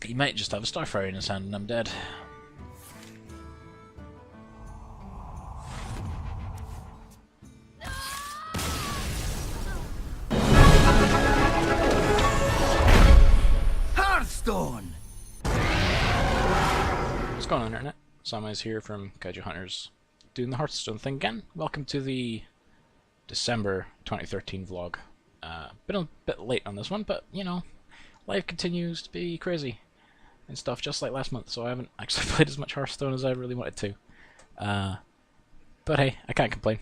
He might just have a Starfire in his hand and I'm dead. Hearthstone! What's going on, Internet? Samwise here from Kaiju Hunters, doing the Hearthstone thing again. Welcome to the December 2013 vlog. Been a bit late on this one, but you know, life continues to be crazy and stuff, just like last month, so I haven't actually played as much Hearthstone as I really wanted to. But hey, I can't complain.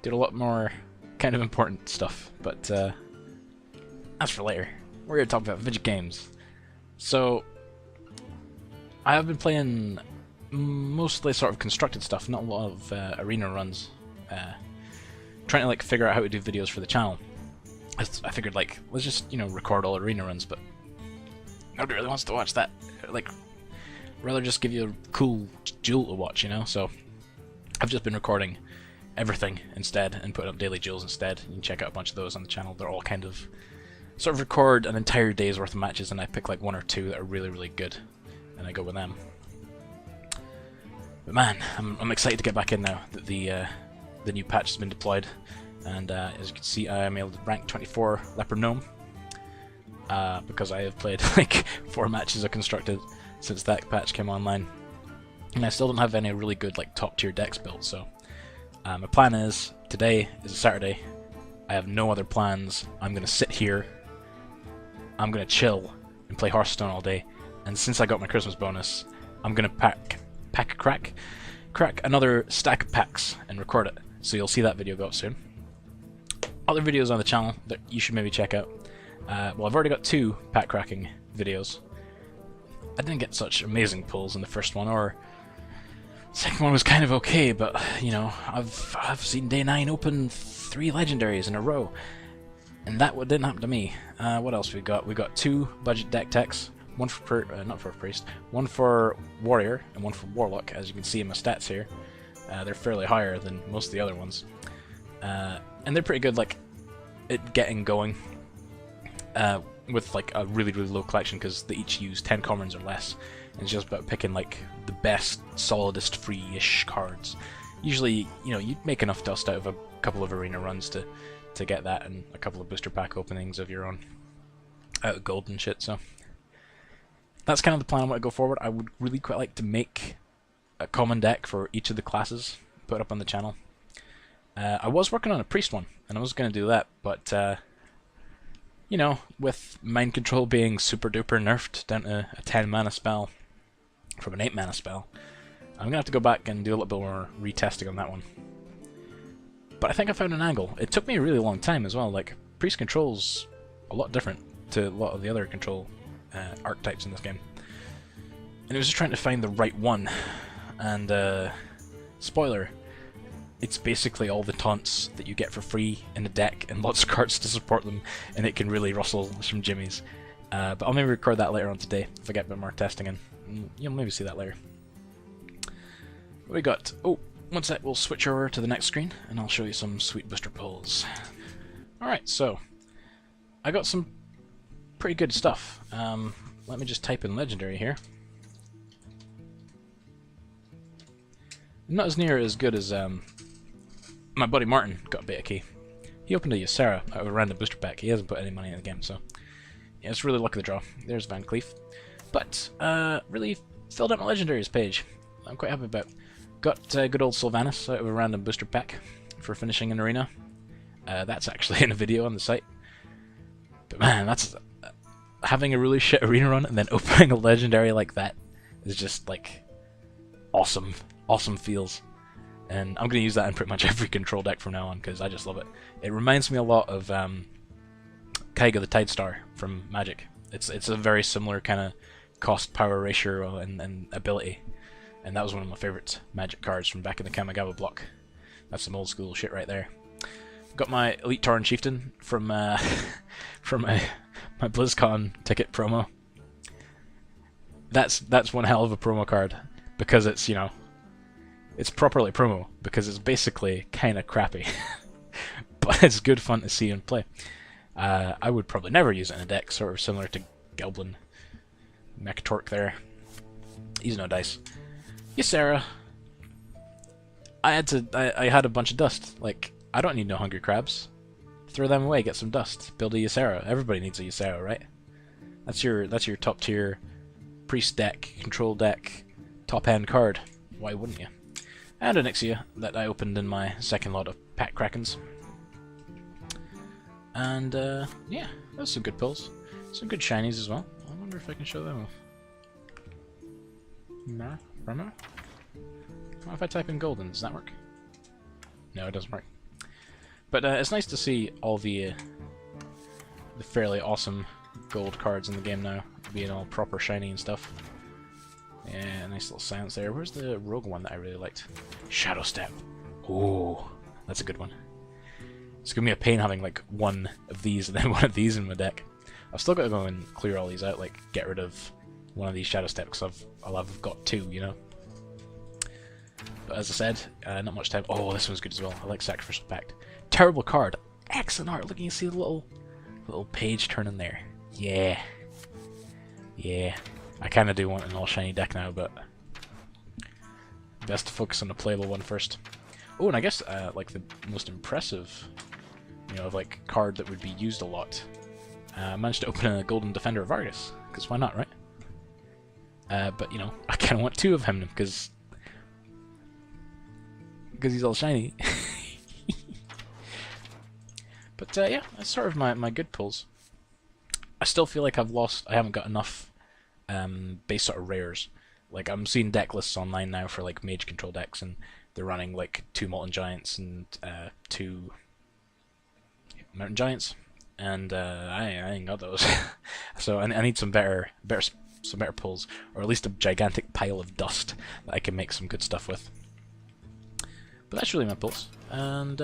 Did a lot more kind of important stuff, but that's for later. We're here to talk about video games. So, I have been playing mostly sort of constructed stuff, not a lot of arena runs. Trying to like figure out how to do videos for the channel. I figured like, let's just, you know, record all arena runs, but nobody really wants to watch that. Like, rather just give you a cool duel to watch, you know? So, I've just been recording everything instead and putting up daily duels instead. You can check out a bunch of those on the channel. They're all kind of sort of record an entire day's worth of matches and I pick like one or two that are really, really good and I go with them. But man, I'm excited to get back in now that the new patch has been deployed, and as you can see, I am able to rank 24 Leopard Gnome because I have played like 4 matches of constructed since that patch came online, and I still don't have any really good like top tier decks built. So my plan is, today is a Saturday, I have no other plans. I'm gonna sit here, I'm gonna chill and play Hearthstone all day, and since I got my Christmas bonus, I'm gonna crack another stack of packs and record it. So you'll see that video go up soon. Other videos on the channel that you should maybe check out. Well, I've already got 2 pack cracking videos. I didn't get such amazing pulls in the first one, or the second one was kind of okay, but you know, I've seen day 9 open 3 legendaries in a row, and that didn't happen to me. What else we got? We got 2 budget deck techs. One for not for priest, one for warrior, and one for warlock. As you can see in my stats here, they're fairly higher than most of the other ones, and they're pretty good, like at getting going with like a really low collection, because they each use 10 commons or less. And it's just about picking like the best, solidest, free-ish cards. Usually, you know, you make enough dust out of a couple of arena runs to get that, and a couple of booster pack openings of your own out of gold and shit. So that's kind of the plan I want to go forward. I would really quite like to make a common deck for each of the classes, put up on the channel. I was working on a priest one, and I was going to do that, but you know, with mind control being super duper nerfed down to a 10 mana spell from an 8 mana spell, I'm going to have to go back and do a little bit more retesting on that one. But I think I found an angle. It took me a really long time as well. Like, priest control's a lot different to a lot of the other control archetypes in this game, and it was just trying to find the right one. And spoiler, it's basically all the taunts that you get for free in the deck and lots of cards to support them, and it can really rustle some jimmies. But I'll maybe record that later on today if I get a bit more testing in. You'll maybe see that later. What we got? Oh, one sec, we'll switch over to the next screen and I'll show you some sweet booster pulls. Alright, so I got some pretty good stuff. Let me just type in legendary here. Not as near as good as my buddy Martin got a beta key. He opened a Ysera out of a random booster pack. He hasn't put any money in the game, so yeah, it's really luck of the draw. There's Van Cleef. But really filled out my legendaries page. I'm quite happy about. Got good old Sylvanas out of a random booster pack for finishing an arena. That's actually in a video on the site. But man, that's having a really shit arena run and then opening a legendary like that is just like awesome feels. And I'm going to use that in pretty much every control deck from now on because I just love it. It reminds me a lot of Kaiju the Tidestar from Magic. It's a very similar kind of cost-power ratio and ability. And that was one of my favourite Magic cards from back in the Kamigawa block. That's some old school shit right there. Got my Elite Tauren Chieftain from from my BlizzCon ticket promo. That's one hell of a promo card because it's, you know, it's properly promo because it's basically kind of crappy, but it's good fun to see and play. I would probably never use it in a deck sort of similar to Gelblin, Mechatork there. He's no dice. Ysera. I had a bunch of dust. Like, I don't need no hungry crabs. Throw them away, get some dust. Build a Ysera. Everybody needs a Ysera, right? That's your top tier priest deck, control deck, top end card. Why wouldn't you? And an Ixia that I opened in my second lot of pack krakens. And yeah, those some good pulls. Some good shinies as well. I wonder if I can show them off. No, promo? What if I type in golden? Does that work? No, it doesn't work. But it's nice to see all the fairly awesome gold cards in the game now, being all proper shiny and stuff. Yeah, nice little silence there. Where's the rogue one that I really liked? Shadow Step. Oh, that's a good one. It's gonna be a pain having like one of these and then one of these in my deck. I've still got to go and clear all these out, like get rid of one of these Shadow Steps because I've got two, you know. But as I said, not much time. Oh, this one's good as well. I like Sacrificial Pact. Terrible card. Excellent art. Look, you see the little page turning there. Yeah. Yeah. I kind of do want an all shiny deck now, but best to focus on the playable one first. Oh, and I guess like the most impressive, you know, of like card that would be used a lot. I managed to open a Golden Defender of Argus, because why not, right? But you know, I kind of want two of him because he's all shiny. But yeah, that's sort of my good pulls. I still feel like I haven't got enough base sort of rares. Like I'm seeing deck lists online now for like mage control decks, and they're running like 2 Molten Giants and 2 Mountain Giants, and I ain't got those. So I need some better pulls, or at least a gigantic pile of dust that I can make some good stuff with. But that's really my pulls, and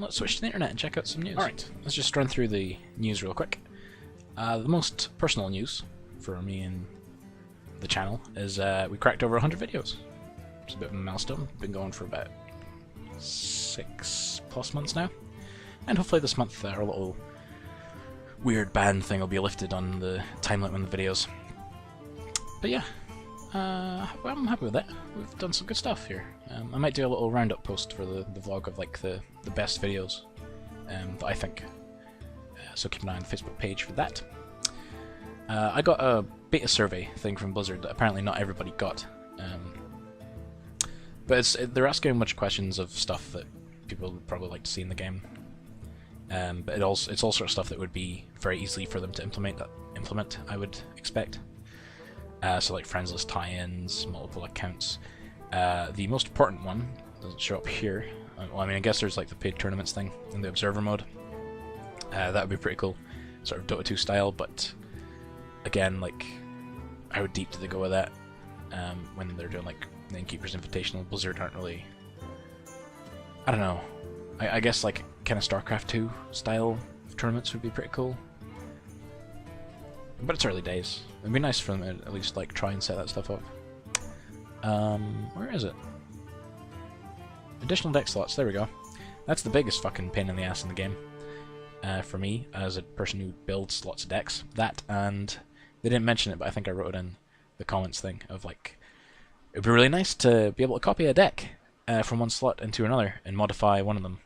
let's switch to the internet and check out some news. Alright, let's just run through the news real quick. The most personal news for me and the channel is we cracked over 100 videos. It's a bit of a milestone. Been going for about 6+ months now, and hopefully this month our little weird ban thing will be lifted on the time limit on the videos. But yeah, I'm happy with that. We've done some good stuff here. I might do a little roundup post for the vlog of like the best videos that I think. So keep an eye on the Facebook page for that. I got a beta survey thing from Blizzard that apparently not everybody got. But they're asking a bunch of questions of stuff that people would probably like to see in the game. But it's all sort of stuff that would be very easy for them to implement, I would expect. So like friends list tie-ins, multiple accounts. The most important one doesn't show up here. Well, I mean, I guess there's like the paid tournaments thing in the observer mode. That would be pretty cool, sort of Dota 2 style. But again, like, how deep do they go with that when they're doing like the Innkeeper's Invitational? Blizzard aren't really. I don't know. I guess like kind of StarCraft 2 style tournaments would be pretty cool. But it's early days. It'd be nice for them to at least like try and set that stuff up. Where is it? Additional deck slots. There we go. That's the biggest fucking pain in the ass in the game for me as a person who builds lots of decks. That, and they didn't mention it, but I think I wrote it in the comments thing of like, it'd be really nice to be able to copy a deck from one slot into another and modify one of them,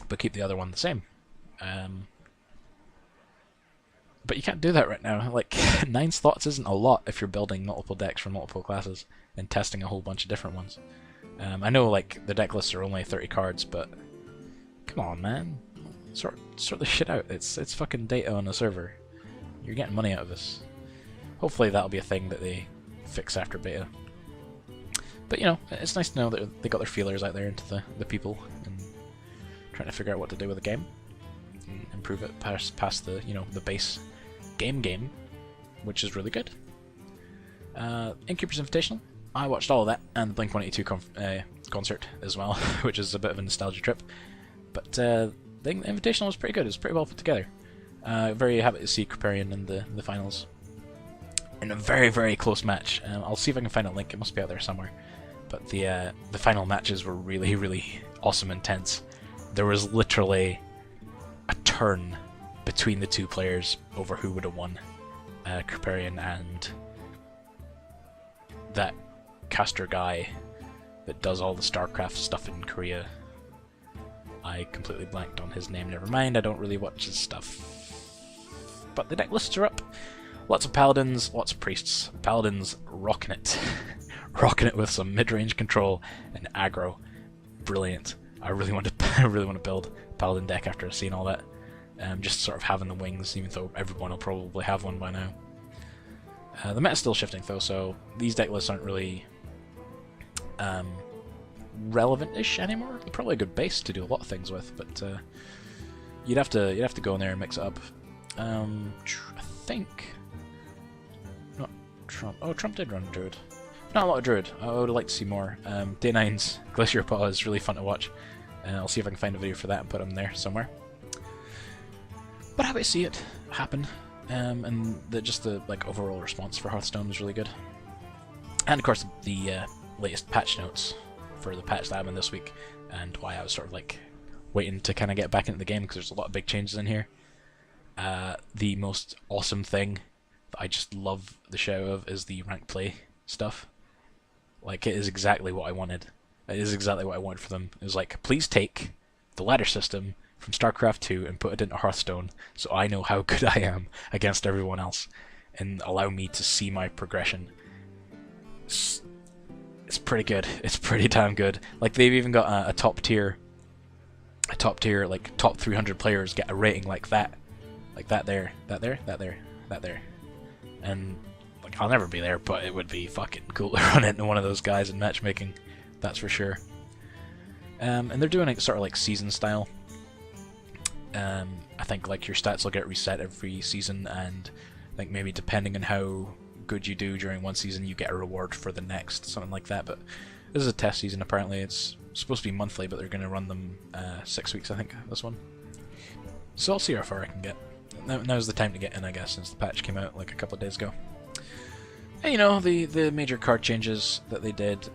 but keep the other one the same. But you can't do that right now. Like, 9 slots isn't a lot if you're building multiple decks for multiple classes and testing a whole bunch of different ones. I know, like, the deck lists are only 30 cards, but come on, man. Sort this shit out. It's fucking data on the server. You're getting money out of this. Hopefully that'll be a thing that they fix after beta. But, you know, it's nice to know that they got their feelers out there into the people and trying to figure out what to do with the game and improve it past the, you know, the base game, which is really good. Innkeeper's Invitational, I watched all of that, and the Blink-182 concert as well, which is a bit of a nostalgia trip. But the Invitational was pretty good. It was pretty well put together. Very happy to see Kripparrian in the finals in a very, very close match. I'll see if I can find a link. It must be out there somewhere. But the final matches were really, really awesome and intense. There was literally a turn between the two players over who would have won. Kriparian and that caster guy that does all the StarCraft stuff in Korea. I completely blanked on his name, never mind, I don't really watch his stuff. But the deck lists are up. Lots of paladins, lots of priests. Paladins rocking it. Rocking it with some mid-range control and aggro. Brilliant. I really want to build a paladin deck after seeing all that. Just sort of having the wings, even though everyone will probably have one by now. The meta's still shifting though, so these deck lists aren't really relevant-ish anymore. They're probably a good base to do a lot of things with, but you'd have to go in there and mix it up. I think not Trump. Oh, Trump did run Druid. Not a lot of Druid. I would like to see more. Day 9's Glacier Paw is really fun to watch. I'll see if I can find a video for that and put them there somewhere. But happy to see it happen, and just the overall response for Hearthstone was really good. And of course the latest patch notes for the patch that happened this week, and why I was sort of waiting to kind of get back into the game because there's a lot of big changes in here. The most awesome thing that I just love the show of is the rank play stuff. It is exactly what I wanted. It is exactly what I wanted for them. It was please take the ladder system from StarCraft 2 and put it into Hearthstone so I know how good I am against everyone else and allow me to see my progression. It's pretty good. It's pretty damn good. They've even got a top tier, top 300 players get a rating like that. That there. And I'll never be there, but it would be fucking cool to run into one of those guys in matchmaking, that's for sure. And they're doing it sort of season style. I think your stats will get reset every season, and I think maybe depending on how good you do during one season, you get a reward for the next, something like that. But this is a test season apparently. It's supposed to be monthly, but they're going to run them 6 weeks, I think, this one. So I'll see how far I can get. Now's the time to get in, I guess, since the patch came out a couple of days ago. And the major card changes that they did,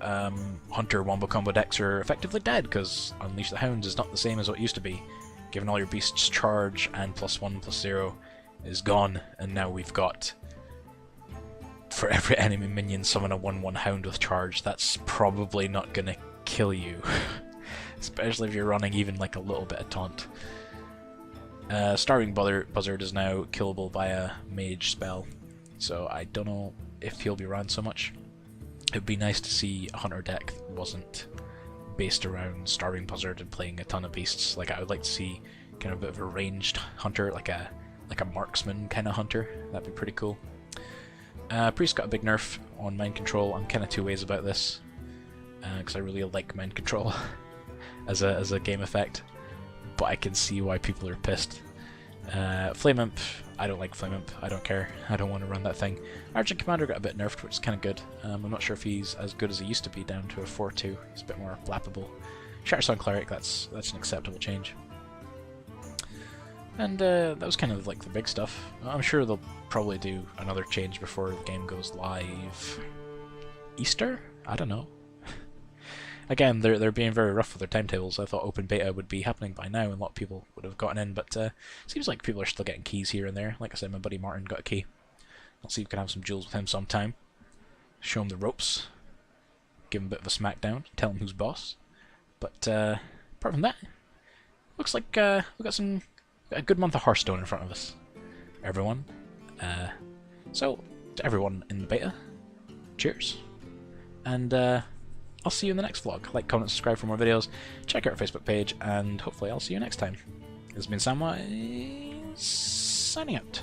Hunter Wombo Combo decks are effectively dead, because Unleash the Hounds is not the same as what it used to be. Given all your beasts charge and +1/+0 is gone, and now we've got, for every enemy minion, summon a 1/1 Hound with charge. That's probably not gonna kill you. Especially if you're running even a little bit of taunt. Starving Buzzard is now killable by a mage spell, so I don't know if he'll be around so much. It would be nice to see a hunter deck that wasn't based around Starving Buzzard and playing a ton of beasts. I would like to see kind of a bit of a ranged hunter, like a marksman kind of hunter. That'd be pretty cool. Priest got a big nerf on mind control. I'm kind of two ways about this, because I really like mind control as a game effect, but I can see why people are pissed. Flame Imp, I don't like Flame Imp. I don't care. I don't want to run that thing. Argent Commander got a bit nerfed, which is kind of good. I'm not sure if he's as good as he used to be, down to a 4/2. He's a bit more flappable. Shatterstone Cleric, that's an acceptable change. And that was kind of the big stuff. I'm sure they'll probably do another change before the game goes live. Easter? I don't know. Again, they're being very rough with their timetables. I thought open beta would be happening by now and a lot of people would have gotten in, but seems like people are still getting keys here and there. Like I said, my buddy Martin got a key. I'll see if we can have some duels with him sometime. Show him the ropes. Give him a bit of a smackdown. Tell him who's boss. But apart from that, looks like we've got a good month of Hearthstone in front of us, everyone. So, to everyone in the beta, cheers. And I'll see you in the next vlog. Like, comment, subscribe for more videos. Check out our Facebook page, and hopefully I'll see you next time. This has been Samwise, signing out.